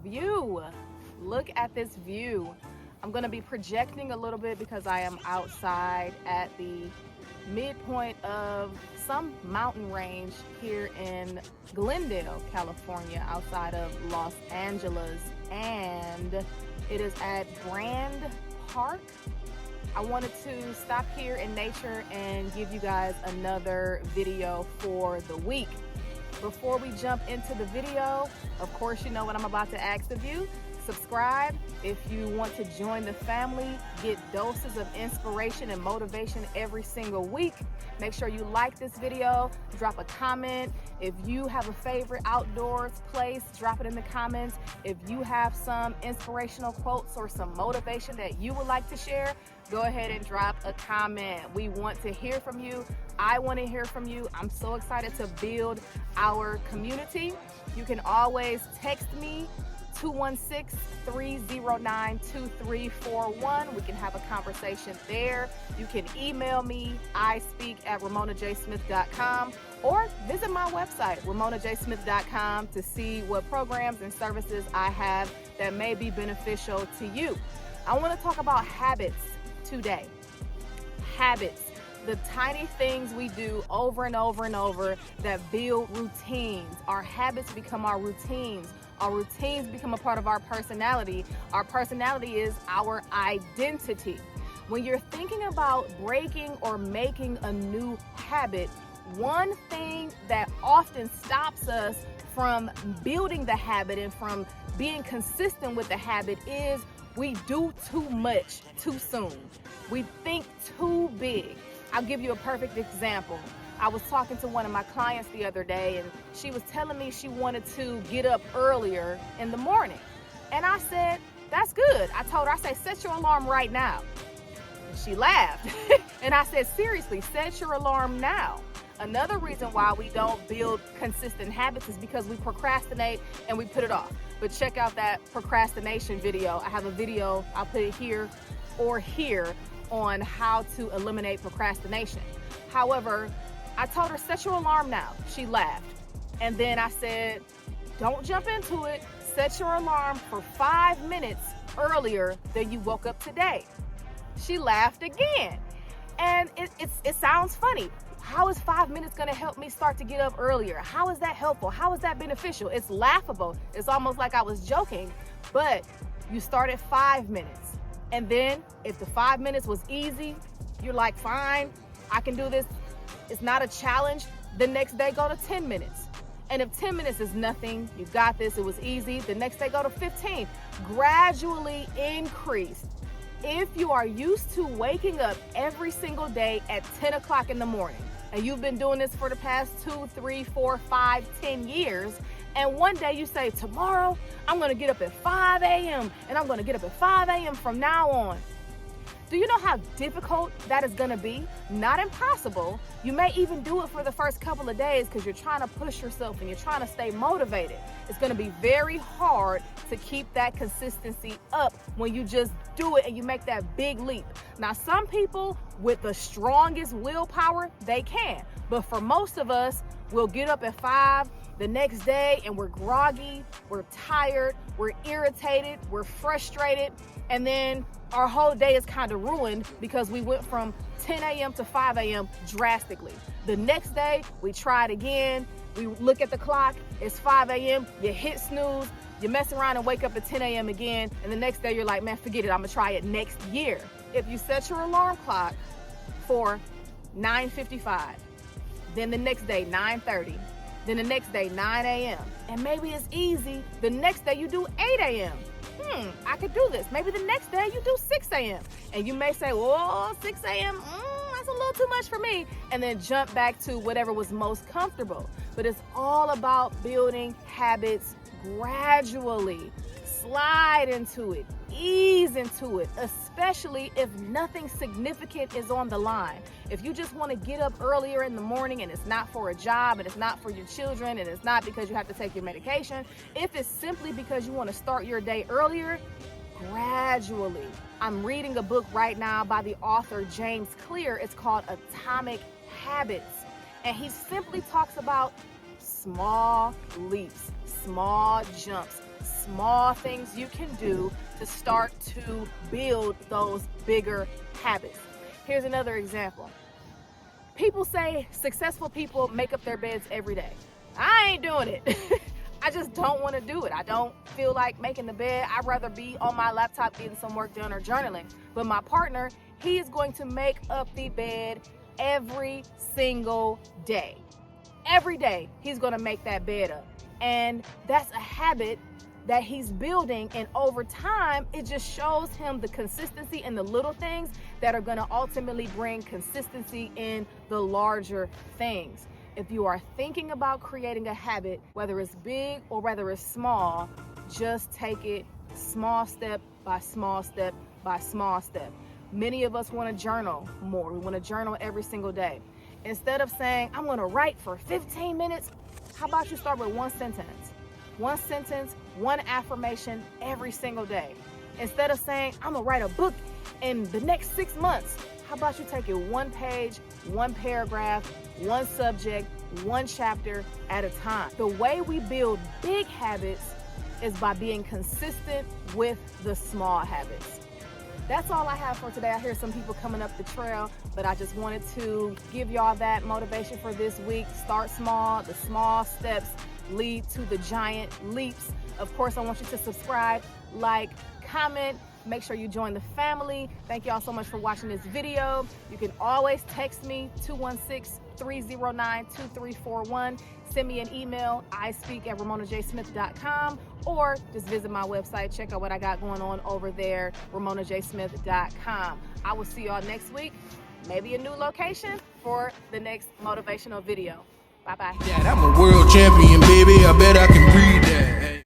view. Look at this view. I'm going to be projecting a little bit because I am outside at the midpoint of some mountain range here in Glendale, California, outside of Los Angeles, and it is at Brand Park. I wanted to stop here in nature and give you guys another video for the week. Before we jump into the video, of course, you know what I'm about to ask of you. Subscribe if you want to join the family, get doses of inspiration and motivation every single week. Make sure you like this video, drop a comment. If you have a favorite outdoors place, drop it in the comments. If you have some inspirational quotes or some motivation that you would like to share, go ahead and drop a comment. We want to hear from you. I want to hear from you. I'm so excited to build our community. You can always text me 216-309-2341. We can have a conversation there. You can email me, ispeak@ramonajsmith.com, or visit my website, ramonajsmith.com, to see what programs and services I have that may be beneficial to you. I want to talk about habits today. Habits. The tiny things we do over and over and over that build routines. Our habits become our routines. Our routines become a part of our personality. Our personality is our identity. When you're thinking about breaking or making a new habit, one thing that often stops us from building the habit and from being consistent with the habit is we do too much too soon. We think too big. I'll give you a perfect example. I was talking to one of my clients the other day, and she was telling me she wanted to get up earlier in the morning. And I said, that's good. I told her, I said, set your alarm right now. And she laughed. And I said, seriously, set your alarm now. Another reason why we don't build consistent habits is because we procrastinate and we put it off. But check out that procrastination video. I have a video, I'll put it here or here, on how to eliminate procrastination. However, I told her, set your alarm now. She laughed. And then I said, don't jump into it. Set your alarm for 5 minutes earlier than you woke up today. She laughed again. And it sounds funny. How is 5 minutes gonna help me start to get up earlier? How is that helpful? How is that beneficial? It's laughable. It's almost like I was joking, but you start at 5 minutes. And then if the 5 minutes was easy, you're like, fine, I can do this. It's not a challenge. The next day, go to 10 minutes. And if 10 minutes is nothing, you got this, it was easy. The next day, go to 15. Gradually increase. If you are used to waking up every single day at 10 o'clock in the morning, and you've been doing this for the past 2, 3, 4, 5, 10 years, and one day you say, tomorrow, I'm gonna get up at 5 a.m. and I'm gonna get up at 5 a.m. from now on. Do you know how difficult that is gonna be? Not impossible. You may even do it for the first couple of days because you're trying to push yourself and you're trying to stay motivated. It's gonna be very hard to keep that consistency up when you just do it and you make that big leap. Now, some people with the strongest willpower, they can. But for most of us, we'll get up at 5 the next day and we're groggy, we're tired, we're irritated, we're frustrated, and then our whole day is kind of ruined because we went from 10 a.m. to 5 a.m. drastically. The next day, we try it again. We look at the clock, it's 5 a.m., you hit snooze, you mess around and wake up at 10 a.m. again, and the next day you're like, man, forget it, I'm gonna try it next year. If you set your alarm clock for 9:55, then the next day, 9:30, then the next day, 9 a.m., and maybe it's easy, the next day you do 8 a.m., I could do this. Maybe the next day you do 6 a.m. And you may say, whoa, 6 a.m., that's a little too much for me. And then jump back to whatever was most comfortable. But it's all about building habits gradually. Slide into it, ease into it, especially if nothing significant is on the line. If you just want to get up earlier in the morning and it's not for a job and it's not for your children and it's not because you have to take your medication, if it's simply because you want to start your day earlier, gradually. I'm reading a book right now by the author James Clear. It's called Atomic Habits. And he simply talks about small leaps, small jumps, small things you can do to start to build those bigger habits. Here's another example. People say successful people make up their beds every day. I ain't doing it. I just don't want to do it. I don't feel like making the bed. I'd rather be on my laptop getting some work done or journaling. But my partner, he is going to make up the bed every single day. Every day, he's going to make that bed up. And that's a habit that he's building, and over time, it just shows him the consistency in the little things that are going to ultimately bring consistency in the larger things. If you are thinking about creating a habit, whether it's big or whether it's small, just take it small step by small step by small step. Many of us want to journal more. We want to journal every single day. Instead of saying, I'm going to write for 15 minutes, how about you start with one sentence? One sentence, one affirmation every single day. Instead of saying, I'm going to write a book in the next 6 months, how about you take it one page, one paragraph, one subject, one chapter at a time? The way we build big habits is by being consistent with the small habits. That's all I have for today. I hear some people coming up the trail, but I just wanted to give y'all that motivation for this week. Start small. The small steps lead to the giant leaps. Of course, I want you to subscribe, like, comment. Make sure you join the family. Thank y'all so much for watching this video. You can always text me, 216-309-2341. Send me an email, ispeak@ramonajsmith.com, or just visit my website. Check out what I got going on over there, ramonajsmith.com. I will see y'all next week. Maybe a new location for the next motivational video. Bye-bye. Yeah, I'm a world champion, baby. I bet I can breathe.